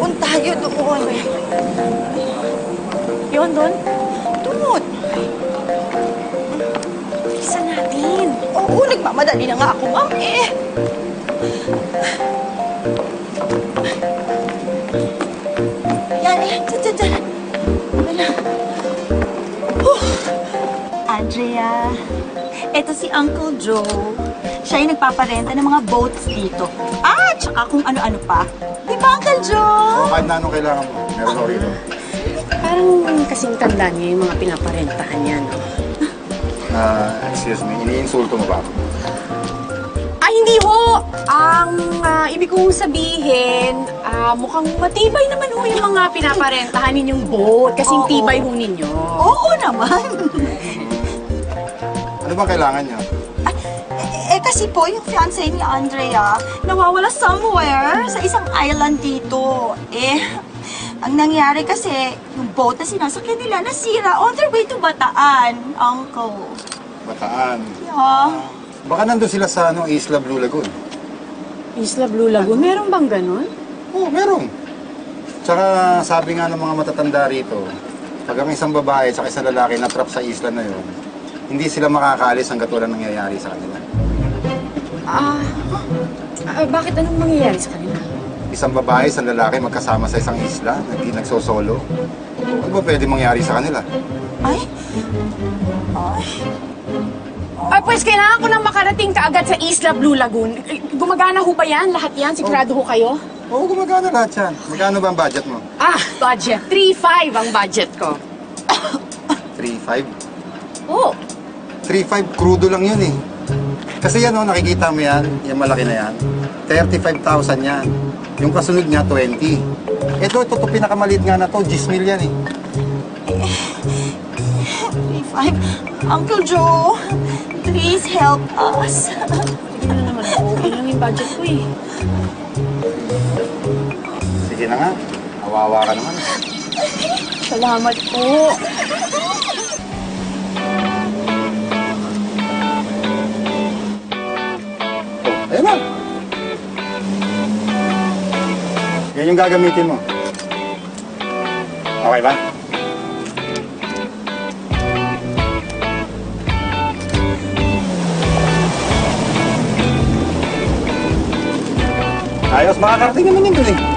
Doon tayo, doon. Yun, doon? Doon. Bilisan natin. Oo, nagmamadali na nga ako, ma'am eh. Yan eh, dyan. Wala. Andrea, eto si Uncle Joe. Siya yung nagpaparenta ng mga boats dito. Ah, tsaka kung ano-ano pa. Di ba, Uncle Joe? O kahit na anong kailangan mo, meron ako rito. Parang kasing tanda niya yung mga pinaparentahan niya, no? Excuse me, iniinsulto mo ba ako? Ay, hindi ho! Ang ibig kong sabihin, mukhang matibay naman ho yung mga pinaparentahan ninyong boat. Kasing Oo. tibay ho ninyo. Oo naman. Ano bang kailangan niya? Kasi po, yung fiancé ni Andrea, nawawala somewhere sa isang island dito. Ang nangyari kasi, yung boat na sinasakyan nila nasira on their way to Bataan, Uncle. Bataan. Yeah. Baka nandun sila sa Isla Blue Lagoon. Isla Blue Lagoon, meron bang ganon? Oo, meron. Tsaka sabi nga ng mga matatanda rito, pag ang isang babae at isang lalaki na trap sa isla na yun, hindi sila makakaalis hanggat walang nangyayari sa kanila. Bakit anong mangyayari sa kanila? Isang babae, isang lalaki magkasama sa isang isla, nagsosolo. Ano ba pwede mangyari sa kanila? Ay, Pues kailangan ko nang makarating kaagad sa Isla Blue Lagoon. Gumagana ho ba yan? Lahat yan? Sigurado ho kayo? Oo, gumagana lahat yan. Magkano ba ang budget mo? Budget. 3,500 ang budget ko. 3.5? Oh. 3.5, crudo lang yun eh. Kasi yan o, nakikita mo yan, yung malaki na yan. 35,000 yan. Yung kasunod niya, 20. Ito, pinakamaliit nga na to, 10 yan eh. 3-5. Uncle Joe, please help us. Sige na naman po. Yun lang yung budget ko eh. Sige na nga, kawawa ka naman. Salamat po. Ayun na. Yan yung gagamitin mo. Okay ba? Ayos, makakarating naman yun dun eh.